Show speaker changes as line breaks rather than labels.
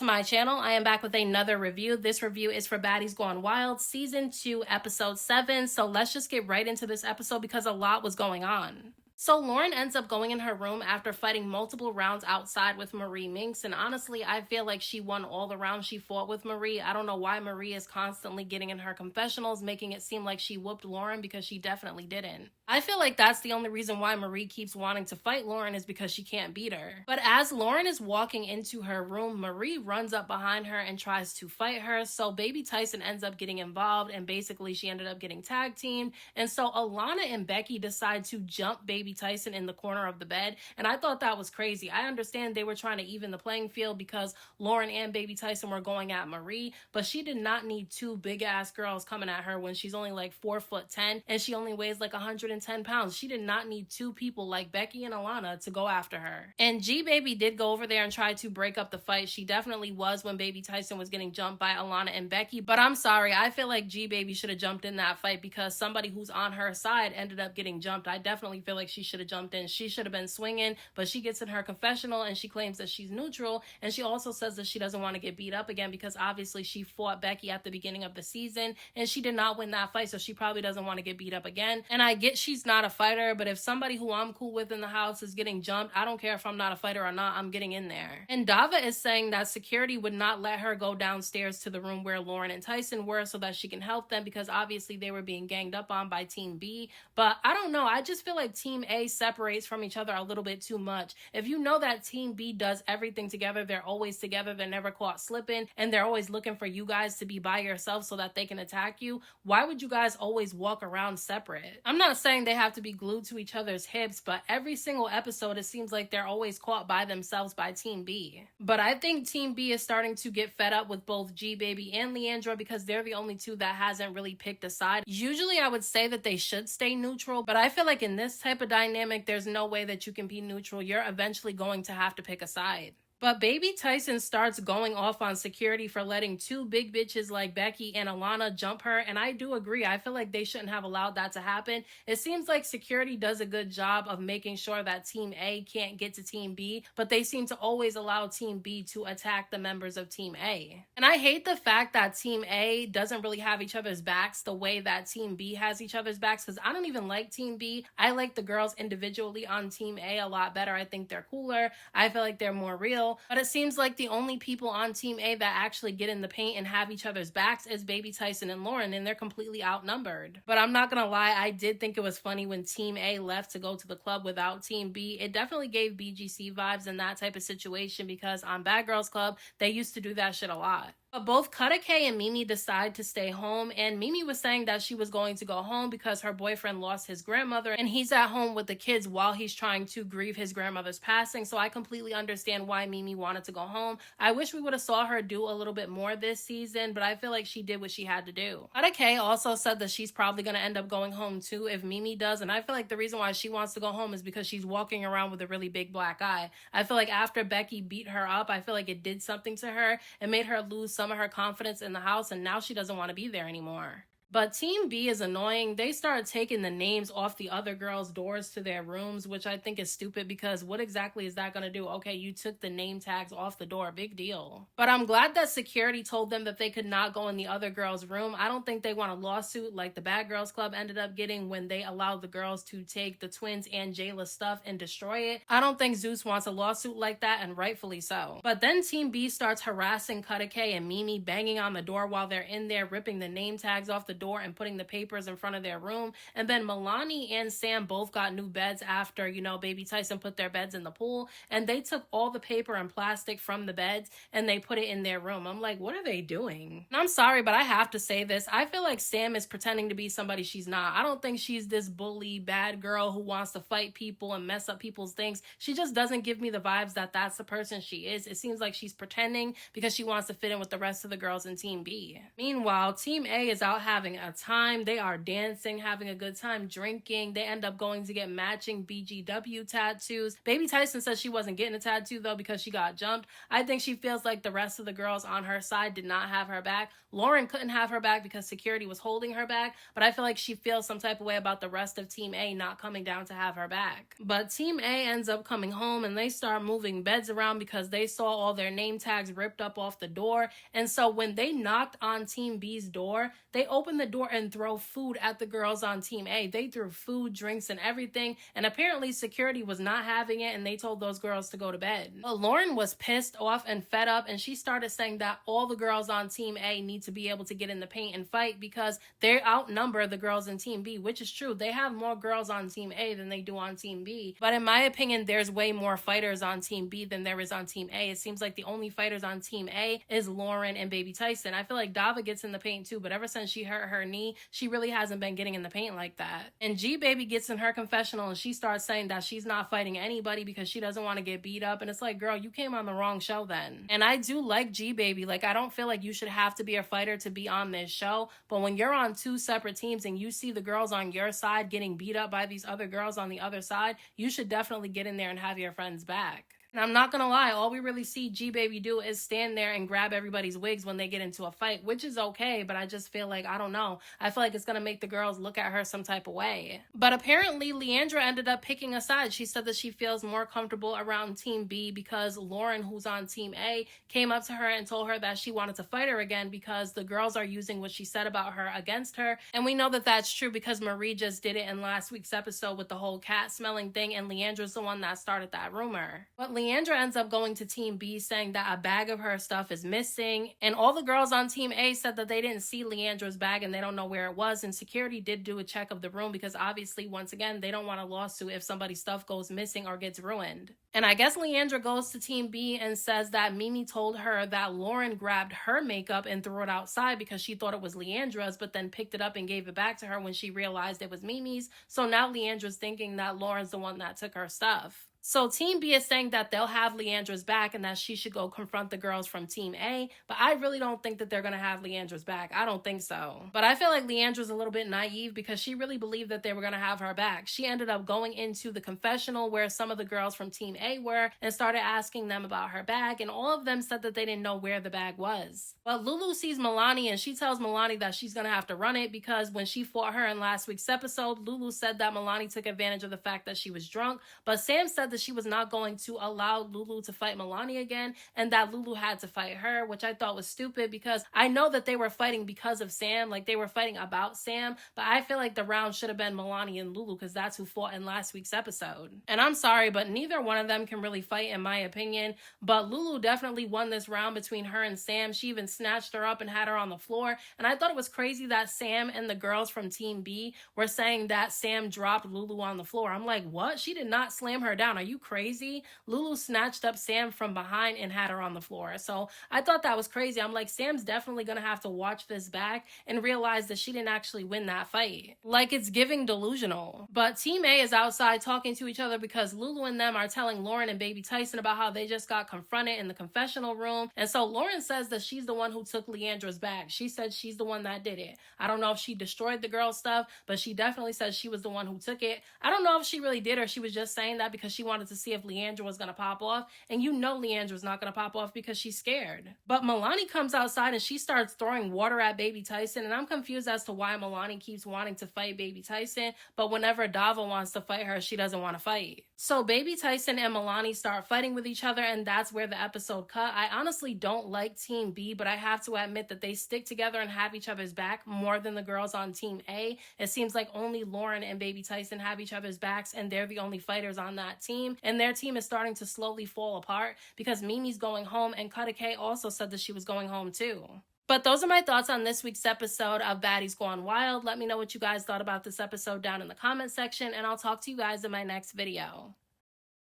to my channel. I am back with another review. This review is for Baddies Gone Wild Season 2, Episode 7. So let's just get right into this episode because a lot was going on. So Lauren ends up going in her room after fighting multiple rounds outside with Marie Minx, and honestly, I feel like she won all the rounds she fought with Marie. I don't know why Marie is constantly getting in her confessionals, making it seem like she whooped Lauren because she definitely didn't. I feel like that's the only reason why Marie keeps wanting to fight Lauren is because she can't beat her. But as Lauren is walking into her room, Marie runs up behind her and tries to fight her, so baby Tyson ends up getting involved, and basically she ended up getting tag teamed, and so Alana and Becky decide to jump baby Tyson in the corner of the bed, and I thought that was crazy. I understand they were trying to even the playing field because Lauren and baby Tyson were going at Marie, but she did not need two big ass girls coming at her when she's only like 4'10" and she only weighs like 110 pounds. She did not need two people like Becky and Alana to go after her. And G Baby did go over there and try to break up the fight. She definitely was when baby Tyson was getting jumped by Alana and Becky, but I'm sorry, I feel like G Baby should have jumped in that fight because somebody who's on her side ended up getting jumped. I definitely feel like she should have jumped in. She should have been swinging, but she gets in her confessional and she claims that she's neutral, and she also says that she doesn't want to get beat up again because obviously she fought Becky at the beginning of the season and she did not win that fight, so she probably doesn't want to get beat up again. And I get she's not a fighter, but if somebody who I'm cool with in the house is getting jumped, I don't care if I'm not a fighter or not, I'm getting in there. And Dava is saying that security would not let her go downstairs to the room where Lauren and Tyson were so that she can help them because obviously they were being ganged up on by Team B. But I don't know, I just feel like Team A separates from each other a little bit too much. If you know that Team B does everything together, they're always together, they're never caught slipping, and they're always looking for you guys to be by yourself so that they can attack you, why would you guys always walk around separate? I'm not saying they have to be glued to each other's hips, but every single episode it seems like they're always caught by themselves by Team B. But I think Team B is starting to get fed up with both G Baby and Leandra because they're the only two that hasn't really picked a side. Usually I would say that they should stay neutral, but I feel like in this type of dynamic there's no way that you can be neutral. You're eventually going to have to pick a side. But baby Tyson starts going off on security for letting two big bitches like Becky and Alana jump her, and I do agree. I feel like they shouldn't have allowed that to happen. It seems like security does a good job of making sure that Team A can't get to Team B, but they seem to always allow Team B to attack the members of Team A. And I hate the fact that Team A doesn't really have each other's backs the way that Team B has each other's backs, because I don't even like Team B. I like the girls individually on Team A a lot better. I think they're cooler. I feel like they're more real. But it seems like the only people on Team A that actually get in the paint and have each other's backs is baby Tyson and Lauren, and they're completely outnumbered. But I'm not gonna lie, I did think it was funny when Team A left to go to the club without Team B. It definitely gave BGC vibes in that type of situation because on Bad Girls Club, they used to do that shit a lot. But both Kutta K and Mimi decide to stay home, and Mimi was saying that she was going to go home because her boyfriend lost his grandmother and he's at home with the kids while he's trying to grieve his grandmother's passing, so I completely understand why Mimi wanted to go home. I wish we would have saw her do a little bit more this season, but I feel like she did what she had to do. Kutta K also said that she's probably going to end up going home too if Mimi does, and I feel like the reason why she wants to go home is because she's walking around with a really big black eye. I feel like after Becky beat her up, I feel like it did something to her and made her lose some of her confidence in the house, and now she doesn't want to be there anymore. But Team B is annoying. They started taking the names off the other girls' doors to their rooms, which I think is stupid because what exactly is that going to do? Okay, you took the name tags off the door. Big deal. But I'm glad that security told them that they could not go in the other girls' room. I don't think they want a lawsuit like the Bad Girls Club ended up getting when they allowed the girls to take the twins and Jayla's stuff and destroy it. I don't think Zeus wants a lawsuit like that, and rightfully so. But then Team B starts harassing Kutta K and Mimi, banging on the door while they're in there, ripping the name tags off the door and putting the papers in front of their room. And then Milani and Sam both got new beds after, you know, baby Tyson put their beds in the pool, and they took all the paper and plastic from the beds and they put it in their room. I'm like, what are they doing? And I'm sorry, but I have to say this. I feel like Sam is pretending to be somebody she's not. I don't think she's this bully, bad girl who wants to fight people and mess up people's things. She just doesn't give me the vibes that that's the person she is. It seems like she's pretending because she wants to fit in with the rest of the girls in Team B. Meanwhile, Team A is out having having a time. They are dancing, having a good time, drinking. They end up going to get matching BGW tattoos. Baby Tysn says she wasn't getting a tattoo though because she got jumped. I think she feels like the rest of the girls on her side did not have her back. Lauren couldn't have her back because security was holding her back, but I feel like she feels some type of way about the rest of Team A not coming down to have her back. But Team A ends up coming home and they start moving beds around because they saw all their name tags ripped up off the door. And so when they knocked on Team B's door, they opened the door and throw food at the girls on Team A. They threw food, drinks, and everything. And apparently security was not having it and they told those girls to go to bed. But Lauren was pissed off and fed up and she started saying that all the girls on Team A need to be able to get in the paint and fight because they outnumber the girls in Team B, which is true. They have more girls on Team A than they do on Team B. But in my opinion, there's way more fighters on Team B than there is on Team A. It seems like the only fighters on Team A is Lauren and Baby Tyson. I feel like Dava gets in the paint too, but ever since she hurt her knee, she really hasn't been getting in the paint like that. And G Baby gets in her confessional and she starts saying that she's not fighting anybody because she doesn't want to get beat up. And it's like, girl, you came on the wrong show then. And I do like G Baby. Like, I don't feel like you should have to be a fighter to be on this show. But when you're on two separate teams and you see the girls on your side getting beat up by these other girls on the other side, you should definitely get in there and have your friends back. And I'm not gonna lie, all we really see G Baby do is stand there and grab everybody's wigs when they get into a fight, which is okay, but I just feel like, I don't know, I feel like it's gonna make the girls look at her some type of way. But apparently, Leandra ended up picking a side. She said that she feels more comfortable around Team B because Lauren, who's on Team A, came up to her and told her that she wanted to fight her again because the girls are using what she said about her against her. And we know that that's true because Marie just did it in last week's episode with the whole cat smelling thing, and Leandra's the one that started that rumor. But Leandra ends up going to Team B saying that a bag of her stuff is missing, and all the girls on Team A said that they didn't see Leandra's bag and they don't know where it was, and security did do a check of the room because obviously, once again, they don't want a lawsuit if somebody's stuff goes missing or gets ruined. And I guess Leandra goes to Team B and says that Mimi told her that Lauren grabbed her makeup and threw it outside because she thought it was Leandra's, but then picked it up and gave it back to her when she realized it was Mimi's. So now Leandra's thinking that Lauren's the one that took her stuff. So Team B is saying that they'll have Leandra's back and that she should go confront the girls from Team A, but I really don't think that they're going to have Leandra's back. I don't think so. But I feel like Leandra's a little bit naive because she really believed that they were going to have her back. She ended up going into the confessional where some of the girls from Team A were and started asking them about her bag, and all of them said that they didn't know where the bag was. But Lulu sees Milani and she tells Milani that she's going to have to run it because when she fought her in last week's episode, Lulu said that Milani took advantage of the fact that she was drunk, but Sam said that she was not going to allow Lulu to fight Milani again and that Lulu had to fight her, which I thought was stupid because I know that they were fighting because of Sam, like they were fighting about Sam, but I feel like the round should have been Milani and Lulu because that's who fought in last week's episode. And I'm sorry, but neither one of them can really fight in my opinion, but Lulu definitely won this round between her and Sam. She even snatched her up and had her on the floor, and I thought it was crazy that Sam and the girls from Team B were saying that Sam dropped Lulu on the floor. I'm like, what? She did not slam her down. Are you crazy? Lulu snatched up Sam from behind and had her on the floor. So I thought that was crazy. I'm like, Sam's definitely gonna have to watch this back and realize that she didn't actually win that fight. Like, it's giving delusional. But Team A is outside talking to each other because Lulu and them are telling Lauren and Baby Tyson about how they just got confronted in the confessional room. And so Lauren says that she's the one who took Leandra's bag. She said she's the one that did it. I don't know if she destroyed the girl's stuff, but she definitely says she was the one who took it. I don't know if she really did or she was just saying that because she wanted to see if Leandra was going to pop off, and you know Leandra's not going to pop off because she's scared. But Milani comes outside and she starts throwing water at Baby Tyson, and I'm confused as to why Milani keeps wanting to fight Baby Tyson, but whenever Dava wants to fight her, she doesn't want to fight. So Baby Tyson and Milani start fighting with each other, and that's where the episode cut. I honestly don't like Team B, but I have to admit that they stick together and have each other's back more than the girls on Team A. It seems like only Lauren and Baby Tyson have each other's backs, and they're the only fighters on that team, and their team is starting to slowly fall apart because Mimi's going home, and Kutta K also said that she was going home too. But those are my thoughts on this week's episode of Baddies Gone Wild. Let me know what you guys thought about this episode down in the comment section, and I'll talk to you guys in my next video.